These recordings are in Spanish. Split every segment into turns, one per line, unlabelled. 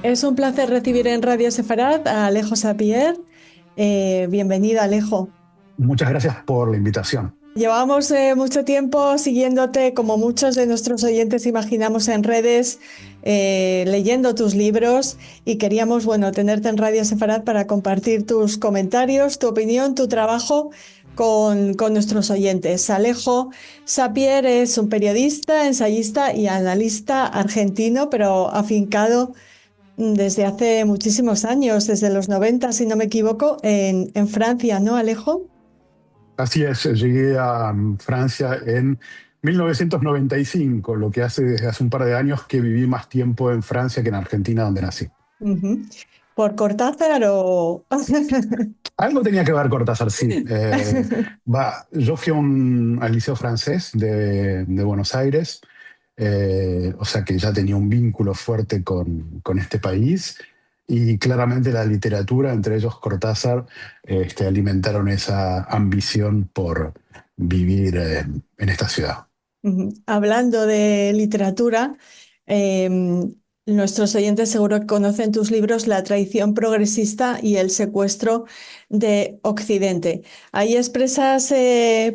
Es un placer recibir en Radio Sefarad a Alejo Sapier. Bienvenido, Alejo.
Muchas gracias por la invitación.
Llevamos mucho tiempo siguiéndote, como muchos de nuestros oyentes imaginamos en redes, leyendo tus libros y queríamos, bueno, tenerte en Radio Sefarad para compartir tus comentarios, tu opinión, tu trabajo con nuestros oyentes. Alejo Sapier es un periodista, ensayista y analista argentino, pero afincado desde hace muchísimos años, desde los 90, si no me equivoco, en Francia, ¿no, Alejo?
Así es, llegué a Francia en 1995, lo que hace desde hace un par de años que viví más tiempo en Francia que en Argentina, donde nací.
Ujú. ¿Por Cortázar o...?
Algo tenía que ver Cortázar, sí. Yo fui al Liceo Francés de Buenos Aires, o sea que ya tenía un vínculo fuerte con este país y claramente la literatura, entre ellos Cortázar, alimentaron esa ambición por vivir en esta ciudad.
Ujú. Hablando de literatura, eh, nuestros oyentes seguro que conocen tus libros La traición progresista y El secuestro de Occidente. Ahí expresas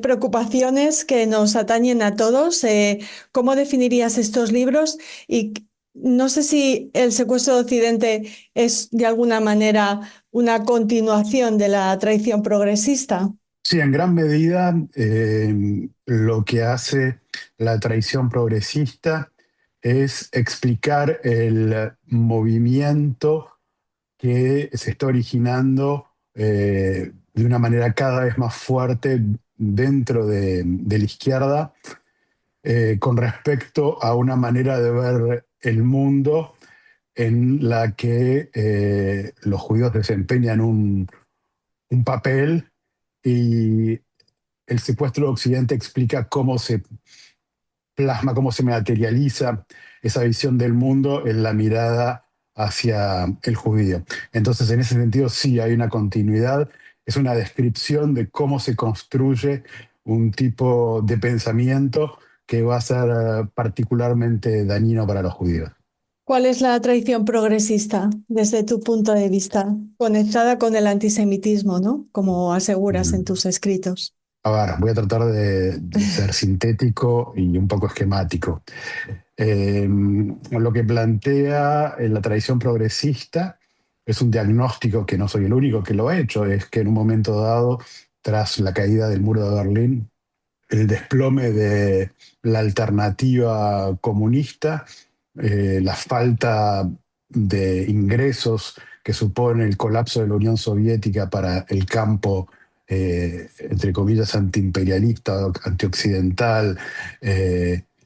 preocupaciones que nos atañen a todos. ¿Cómo definirías estos libros? Y no sé si El secuestro de Occidente es de alguna manera una continuación de la traición progresista.
Sí, en gran medida lo que hace la tradición progresista es explicar el movimiento que se está originando de una manera cada vez más fuerte dentro de la izquierda con respecto a una manera de ver el mundo en la que los judíos desempeñan un papel y el secuestro de Occidente explica cómo se plasma, cómo se materializa esa visión del mundo en la mirada hacia el judío. Entonces, en ese sentido, sí hay una continuidad, es una descripción de cómo se construye un tipo de pensamiento que va a ser particularmente dañino para los judíos.
¿Cuál es la tradición progresista desde tu punto de vista, conectada con el antisemitismo, ¿no? Como aseguras en
Mm.
tus escritos.
A ver, voy a tratar de ser sintético y un poco esquemático. Lo que plantea la tradición progresista es un diagnóstico que no soy el único que lo ha hecho, es que en un momento dado, tras la caída del muro de Berlín, el desplome de la alternativa comunista, la falta de ingresos que supone el colapso de la Unión Soviética para el campo, entre comillas, antiimperialista, antioccidental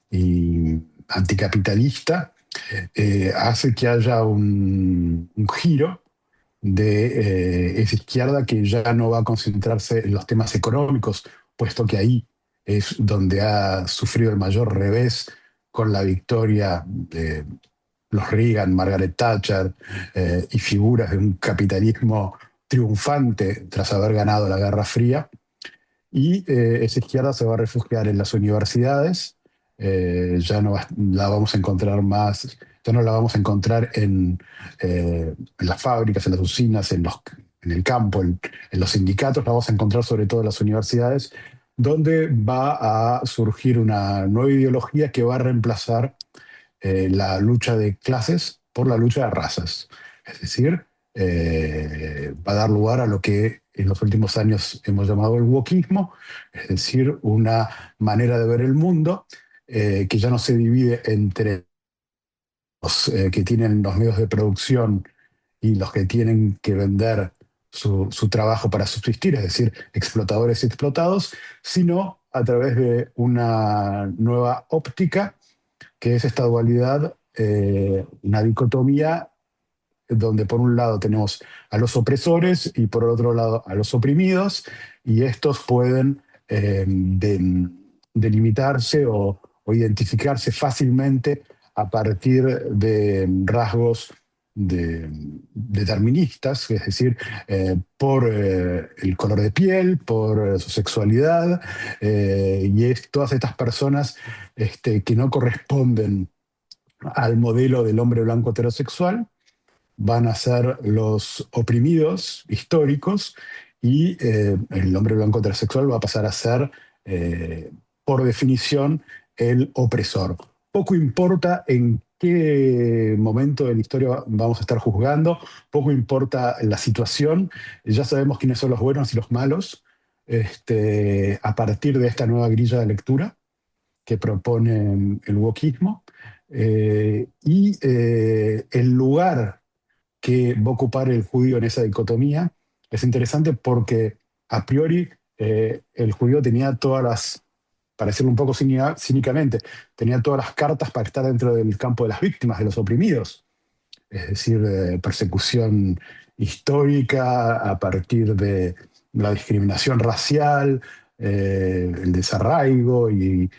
y anticapitalista, hace que haya un giro de esa izquierda que ya no va a concentrarse en los temas económicos, puesto que ahí es donde ha sufrido el mayor revés con la victoria de los Reagan, Margaret Thatcher y figuras de un capitalismo triunfante tras haber ganado la Guerra Fría. Y esa izquierda se va a refugiar en las universidades, ya no la vamos a encontrar más, ya no la vamos a encontrar en las fábricas, en las usinas, en el campo, en los sindicatos, la vamos a encontrar sobre todo en las universidades, donde va a surgir una nueva ideología que va a reemplazar la lucha de clases por la lucha de razas. Es decir, va a dar lugar a lo que en los últimos años hemos llamado el wokismo, es decir, una manera de ver el mundo que ya no se divide entre los que tienen los medios de producción y los que tienen que vender su trabajo para subsistir, es decir, explotadores y explotados, sino a través de una nueva óptica que es esta dualidad, una dicotomía donde por un lado tenemos a los opresores y por otro lado a los oprimidos, y estos pueden delimitarse o identificarse fácilmente a partir de rasgos deterministas, es decir, por el color de piel, por su sexualidad, todas estas personas que no corresponden al modelo del hombre blanco heterosexual, van a ser los oprimidos históricos y el hombre blanco heterosexual va a pasar a ser, por definición, el opresor. Poco importa en qué momento de la historia vamos a estar juzgando, poco importa la situación, ya sabemos quiénes son los buenos y los malos, a partir de esta nueva grilla de lectura que propone el wokismo. El lugar que va a ocupar el judío en esa dicotomía es interesante porque a priori el judío tenía todas las, para decirlo un poco cínicamente, tenía todas las cartas para estar dentro del campo de las víctimas, de los oprimidos, es decir, persecución histórica a partir de la discriminación racial, el desarraigo y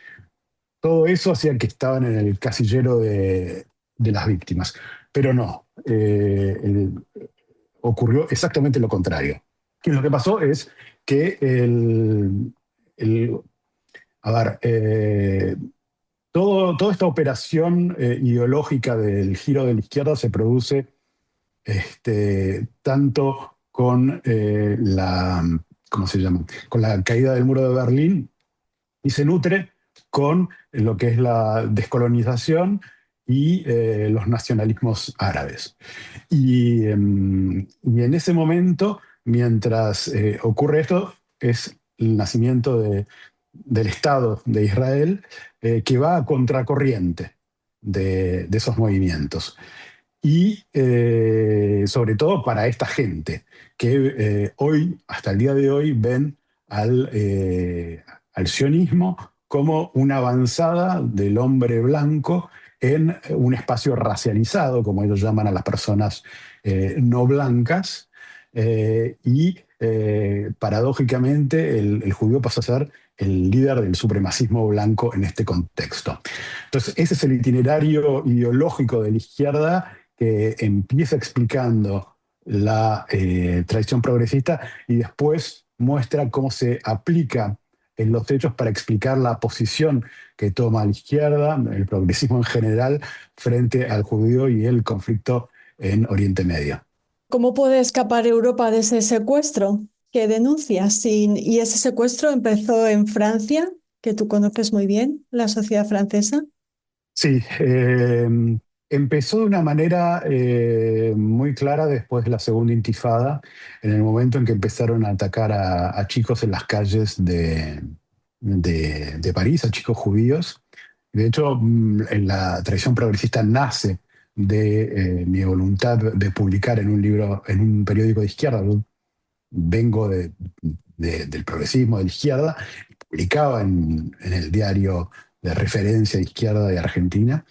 todo eso hacía que estaban en el casillero de las víctimas. Pero no, ocurrió exactamente lo contrario. Y lo que pasó es que el- a ver, toda esta operación ideológica del giro de la izquierda se produce tanto con ¿cómo se llama? Con la caída del muro de Berlín y se nutre con lo que es la descolonización y los nacionalismos árabes. Y en ese momento, mientras ocurre esto, es el nacimiento del Estado de Israel, que va a contracorriente de esos movimientos. Y sobre todo para esta gente que hoy, hasta el día de hoy, ven al sionismo como una avanzada del hombre blanco en un espacio racializado, como ellos llaman a las personas no blancas, paradójicamente el judío pasa a ser el líder del supremacismo blanco en este contexto. Entonces, ese es el itinerario ideológico de la izquierda que empieza explicando la tradición progresista y después muestra cómo se aplica en los hechos para explicar la posición que toma la izquierda, el progresismo en general, frente al judío y el conflicto en Oriente Medio.
¿Cómo puede escapar Europa de ese secuestro que denuncias? Y ese secuestro empezó en Francia, que tú conoces muy bien, la sociedad francesa.
Sí, empezó de una manera muy clara después de la segunda intifada, en el momento en que empezaron a atacar a chicos en las calles de París, a chicos judíos. De hecho, en la tradición progresista nace de mi voluntad de publicar en un libro, en un periódico de izquierda. Yo vengo del progresismo, de la izquierda, y publicaba en el diario de referencia de izquierda de Argentina,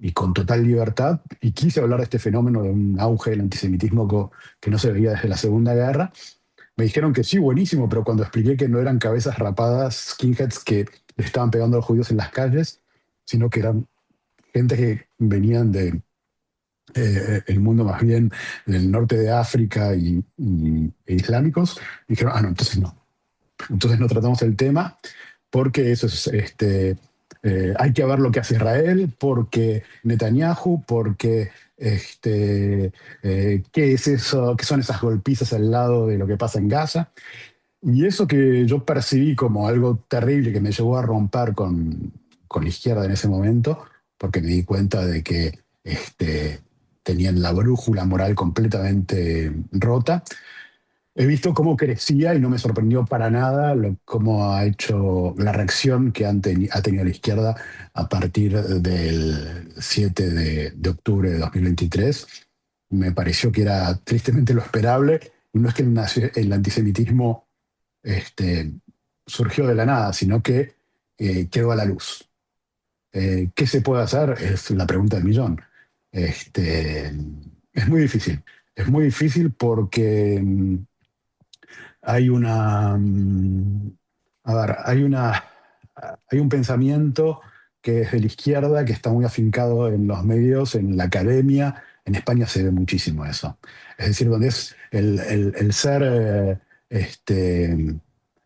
y con total libertad, y quise hablar de este fenómeno de un auge del antisemitismo que no se veía desde la Segunda Guerra. Me dijeron que sí, buenísimo, pero cuando expliqué que no eran cabezas rapadas, skinheads que le estaban pegando a los judíos en las calles, sino que eran gente que venían de el mundo más bien del norte de África e islámicos, dijeron, ah, no, entonces no. Entonces no tratamos el tema porque eso es, hay que ver lo que hace Israel, porque Netanyahu, porque ¿qué es eso? ¿Qué son esas golpizas al lado de lo que pasa en Gaza? Y eso que yo percibí como algo terrible que me llevó a romper con la izquierda en ese momento, porque me di cuenta de que tenían la brújula moral completamente rota. He visto cómo crecía y no me sorprendió para nada cómo ha hecho la reacción que ha tenido la izquierda a partir del 7 de octubre de 2023. Me pareció que era tristemente lo esperable, y no es que el antisemitismo este, surgió de la nada, sino que quedó a la luz. ¿Qué se puede hacer? Es la pregunta del millón. Este, es muy difícil porque hay una, a ver, hay un pensamiento que es de la izquierda, que está muy afincado en los medios, en la academia. En España se ve muchísimo eso. Es decir, donde es el ser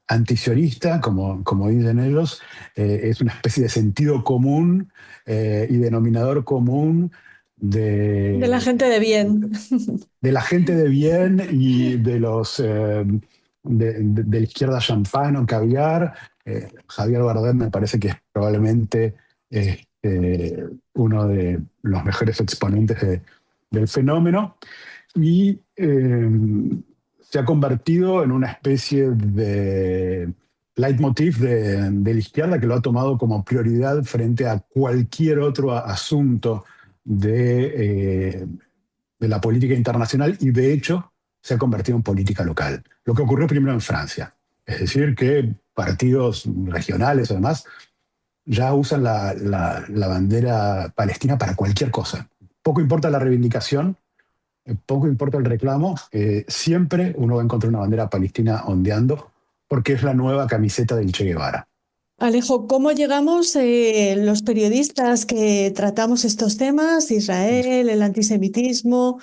antisionista, como dicen ellos, es una especie de sentido común y denominador común
De la
de,
gente de bien.
de la gente de bien y de los de la izquierda champán o caviar. Javier Bardem me parece que es probablemente uno de los mejores exponentes del fenómeno y se ha convertido en una especie de leitmotiv de la izquierda que lo ha tomado como prioridad frente a cualquier otro asunto de la política internacional y de hecho se ha convertido en política local. Lo que ocurrió primero en Francia. Es decir, que partidos regionales además ya usan la bandera palestina para cualquier cosa. Poco importa la reivindicación, poco importa el reclamo, siempre uno va a encontrar una bandera palestina ondeando porque es la nueva camiseta del Che Guevara.
Alejo, ¿cómo llegamos los periodistas que tratamos estos temas, Israel, el antisemitismo,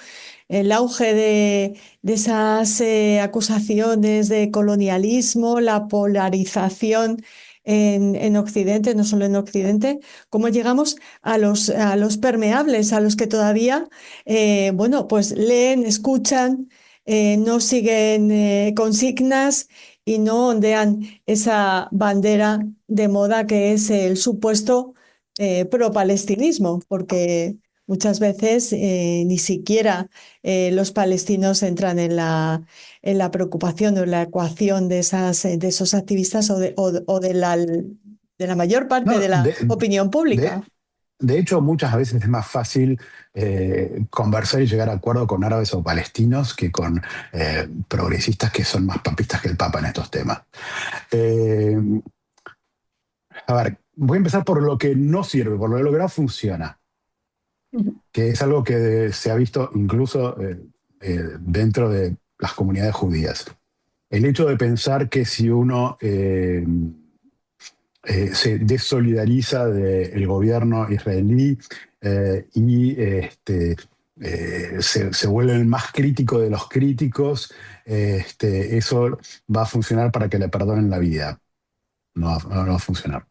el auge de esas acusaciones de colonialismo, la polarización en Occidente, no solo en Occidente? ¿Cómo llegamos a los permeables, a los que todavía, bueno, pues leen, escuchan, no siguen consignas y no ondean esa bandera de moda que es el supuesto pro-palestinismo? Porque muchas veces ni siquiera los palestinos entran en la preocupación o en la ecuación de esos activistas o de la mayor parte
No,
de la opinión
de,
pública.
de hecho, muchas veces es más fácil conversar y llegar a acuerdo con árabes o palestinos que con progresistas que son más papistas que el Papa en estos temas. Eh, a ver, voy a empezar por lo que no sirve, por lo que no funciona, que es algo que se ha visto incluso dentro de las comunidades judías. El hecho de pensar que si uno se desolidariza del gobierno israelí se vuelve el más crítico de los críticos, eso va a funcionar para que le perdonen la vida. No va a funcionar.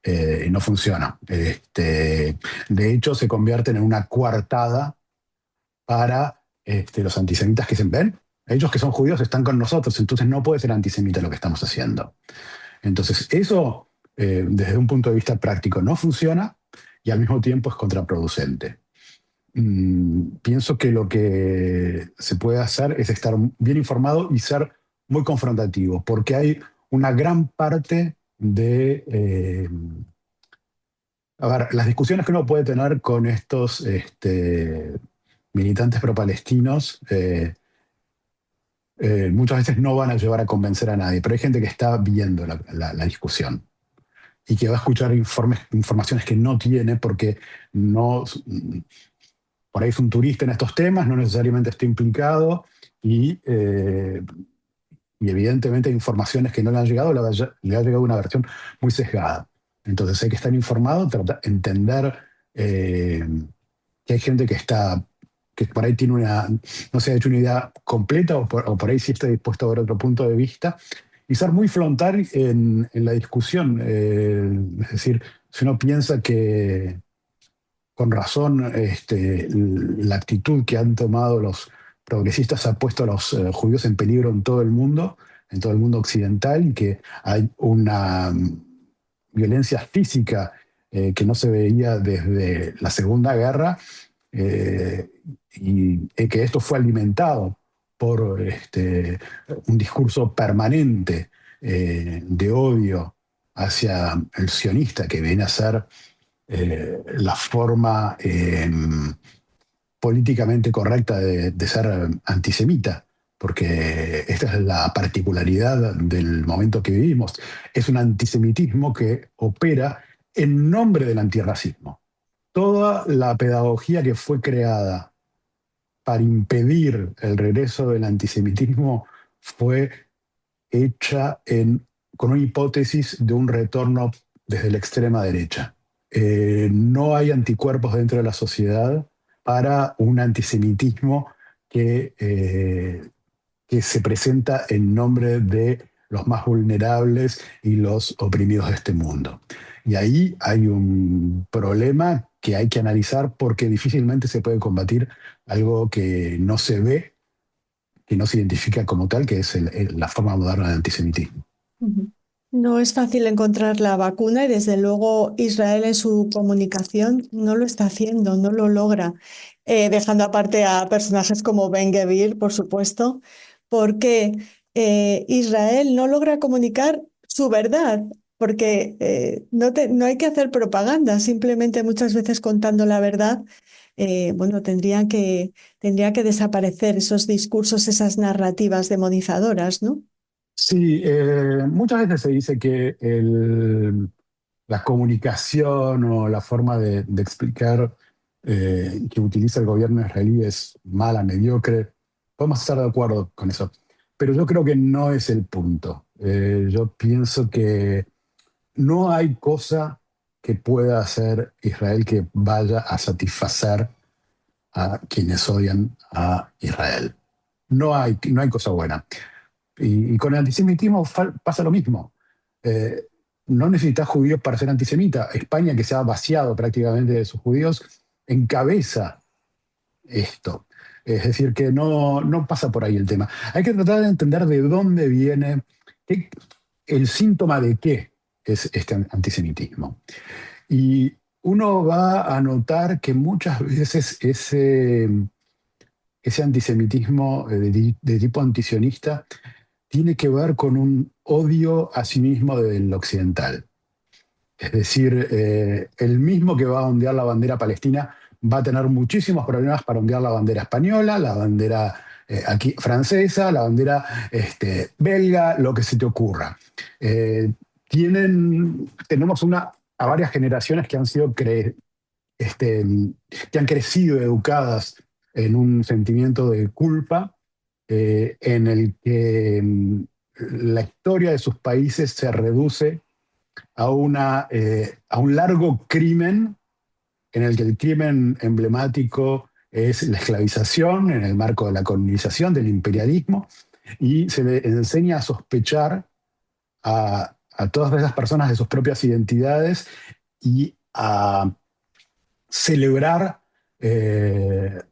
Y no funciona. De hecho, se convierten en una coartada para los antisemitas que dicen, ven, ellos que son judíos están con nosotros, entonces no puede ser antisemita lo que estamos haciendo. Entonces, eso desde un punto de vista práctico no funciona y al mismo tiempo es contraproducente. Pienso que lo que se puede hacer es estar bien informado y ser muy confrontativo, porque hay una gran parte a ver, las discusiones que uno puede tener con estos militantes pro-palestinos muchas veces no van a llevar a convencer a nadie, pero hay gente que está viendo la discusión y que va a escuchar informaciones que no tiene porque no, por ahí es un turista en estos temas, no necesariamente está implicado y evidentemente hay informaciones que no le han llegado, le ha llegado una versión muy sesgada. Entonces hay que estar informado, entender que hay gente que por ahí no se ha hecho una idea completa o por ahí sí está dispuesto a ver otro punto de vista y ser muy frontal en la discusión. Es decir, si uno piensa que con razón la actitud que han tomado los progresistas ha puesto a los judíos en peligro en todo el mundo occidental, y que hay una violencia física que no se veía desde la Segunda Guerra, eh, y que esto fue alimentado por un discurso permanente de odio hacia el sionista, que viene a ser la forma políticamente correcta de ser antisemita, porque esta es la particularidad del momento que vivimos. Es un antisemitismo que opera en nombre del antirracismo. Toda la pedagogía que fue creada para impedir el regreso del antisemitismo fue hecha con una hipótesis de un retorno desde la extrema derecha. No hay anticuerpos dentro de la sociedad para un antisemitismo que se presenta en nombre de los más vulnerables y los oprimidos de este mundo. Y ahí hay un problema que hay que analizar porque difícilmente se puede combatir algo que no se ve, que no se identifica como tal, que es la forma moderna de antisemitismo.
Ujú. No es fácil encontrar la vacuna y desde luego Israel en su comunicación no lo está haciendo, no lo logra. Dejando aparte a personajes como Ben Gvir, por supuesto, porque Israel no logra comunicar su verdad, porque no hay que hacer propaganda, simplemente muchas veces contando la verdad, bueno, tendría que desaparecer esos discursos, esas narrativas demonizadoras, ¿no?
Sí, muchas veces se dice que la comunicación o la forma de explicar que utiliza el gobierno israelí es mala, mediocre. Podemos estar de acuerdo con eso, pero yo creo que no es el punto. Yo pienso que no hay cosa que pueda hacer Israel que vaya a satisfacer a quienes odian a Israel. No hay cosa buena. Y con el antisemitismo pasa lo mismo. Eh, no necesitas judíos para ser antisemita. España, que se ha vaciado prácticamente de sus judíos, encabeza esto. Es decir, que no pasa por ahí el tema. Hay que tratar de entender de dónde viene, qué- el síntoma de qué es este antisemitismo. Y uno va a notar que muchas veces ese antisemitismo de tipo antisionista tiene que ver con un odio a sí mismo del occidental. Es decir, el mismo que va a ondear la bandera palestina va a tener muchísimos problemas para ondear la bandera española, la bandera aquí francesa, la bandera belga, lo que se te ocurra. Eh, tenemos a varias generaciones que han sido este, que han crecido educadas en un sentimiento de culpa, en el que la historia de sus países se reduce a un largo crimen en el que el crimen emblemático es la esclavización en el marco de la colonización, del imperialismo, y se le enseña a sospechar a todas esas personas de sus propias identidades y a celebrar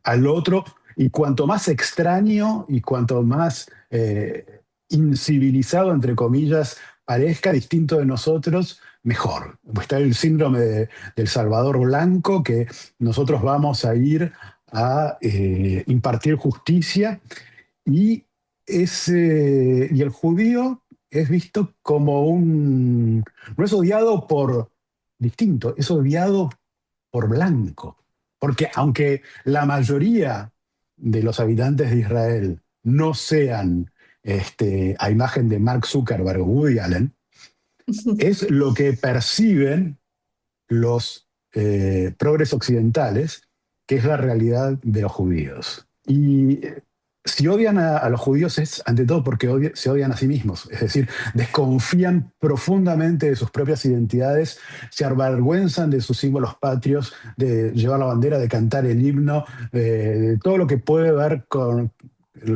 al otro, y cuanto más extraño y cuanto más incivilizado, entre comillas, parezca distinto de nosotros, mejor. Está el síndrome del Salvador Blanco, que nosotros vamos a ir a impartir justicia, y, y el judío es visto como no es odiado por distinto, es odiado por blanco. Porque aunque la mayoría de los habitantes de Israel no sean a imagen de Mark Zuckerberg o Woody Allen, es lo que perciben los progres occidentales, que es la realidad de los judíos. Y si odian a los judíos es ante todo porque se odian a sí mismos, es decir, desconfían profundamente de sus propias identidades, se avergüenzan de sus símbolos patrios, de llevar la bandera, de cantar el himno, de todo lo que puede ver con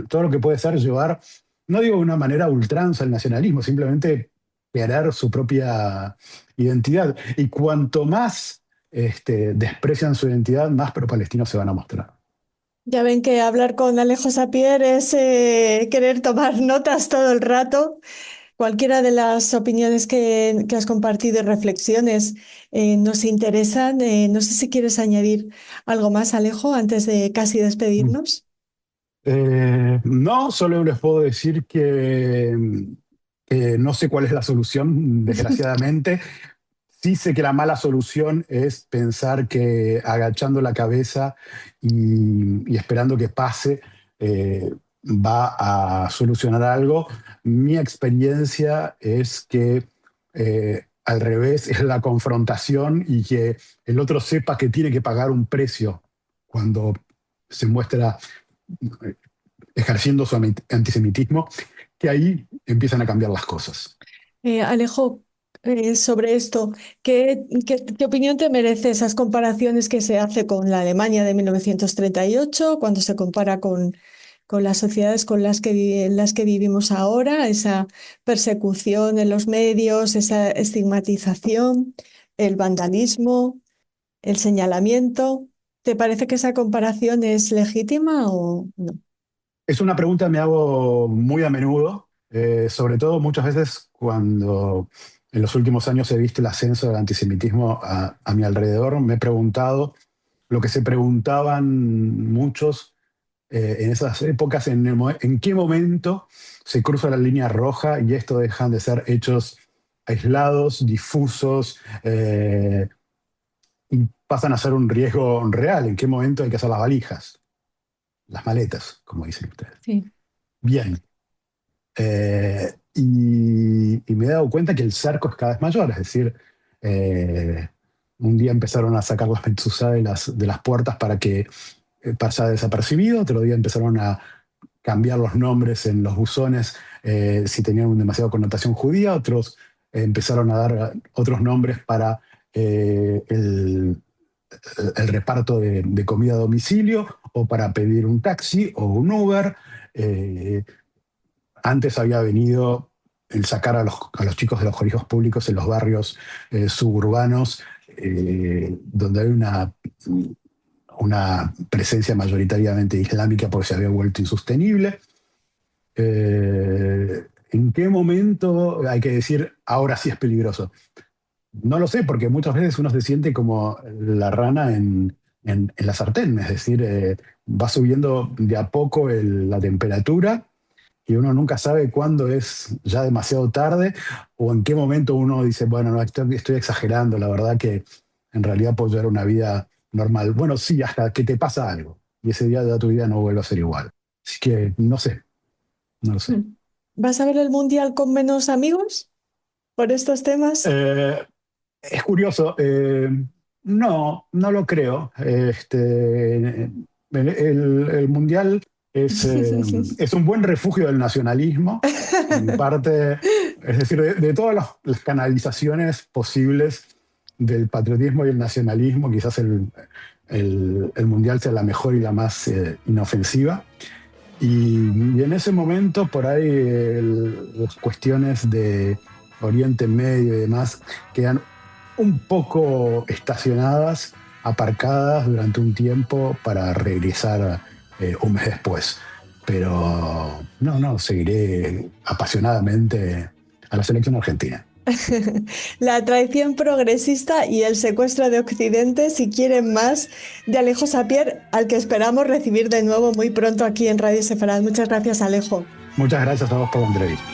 todo lo que puede ser llevar, no digo de una manera a ultranza el nacionalismo, simplemente crear su propia identidad. Y cuanto más desprecian su identidad, más pro-palestinos se van a mostrar.
Ya ven que hablar con Alejo Sapier es querer tomar notas todo el rato. Cualquiera de las opiniones que has compartido y reflexiones nos interesan. No sé si quieres añadir algo más, Alejo, antes de casi despedirnos.
No, solo les puedo decir que no sé cuál es la solución, desgraciadamente. Sí sé que la mala solución es pensar que agachando la cabeza y esperando que pase, va a solucionar algo. Mi experiencia es que al revés es la confrontación, y que el otro sepa que tiene que pagar un precio cuando se muestra ejerciendo su antisemitismo, que ahí empiezan a cambiar las cosas.
Alejo, sobre esto, ¿qué opinión te merece esas comparaciones que se hace con la Alemania de 1938, cuando se compara con las sociedades con en las que vivimos ahora, esa persecución en los medios, esa estigmatización, el vandalismo? el señalamiento. ¿Te parece que esa comparación es legítima o no?
Es una pregunta que me hago muy a menudo, sobre todo muchas veces cuando en los últimos años he visto el ascenso del antisemitismo a mi alrededor. Me he preguntado lo que se preguntaban muchos en esas épocas, en qué momento se cruza la línea roja y esto dejan de ser hechos aislados, difusos, y pasan a ser un riesgo real. ¿En qué momento hay que hacer las valijas, las maletas, como dicen ustedes?
Sí.
Bien. Y me he dado cuenta que el cerco es cada vez mayor, es decir, eh, un día empezaron a sacar las mezuzá de las puertas para que pasara desapercibido, otro día empezaron a cambiar los nombres en los buzones si tenían demasiada connotación judía, otros empezaron a dar otros nombres para el reparto de comida a domicilio o para pedir un taxi o un Uber. Eh, Antes había venido el sacar a los chicos de los colegios públicos en los barrios suburbanos, donde hay una presencia mayoritariamente islámica porque se había vuelto insostenible. ¿En qué momento hay que decir, ahora sí es peligroso? No lo sé, porque muchas veces uno se siente como la rana en la sartén, es decir, va subiendo de a poco la temperatura y uno nunca sabe cuándo es ya demasiado tarde o en qué momento uno dice, bueno, no, estoy exagerando, la verdad que en realidad puedo llevar una vida normal. Bueno, sí, hasta que te pasa algo y ese día de tu vida no vuelve a ser igual. Así que no sé, no lo sé.
Mm. ¿Vas a ver el mundial con menos amigos por estos temas?
Eh, es curioso, no, no lo creo. El Mundial es un buen refugio del nacionalismo, en parte, es decir, de todas las canalizaciones posibles del patriotismo y el nacionalismo, quizás el Mundial sea la mejor y la más inofensiva. Y en ese momento, por ahí, las cuestiones de Oriente Medio y demás quedan un poco estacionadas, aparcadas durante un tiempo para regresar un mes después. Pero no, no, seguiré apasionadamente a la selección argentina.
La traición progresista y el secuestro de Occidente, si quieren más, de Alejo Sapier, al que esperamos recibir de nuevo muy pronto aquí en Radio Sefarad. Muchas gracias, Alejo.
Muchas gracias a vos por la entrevista.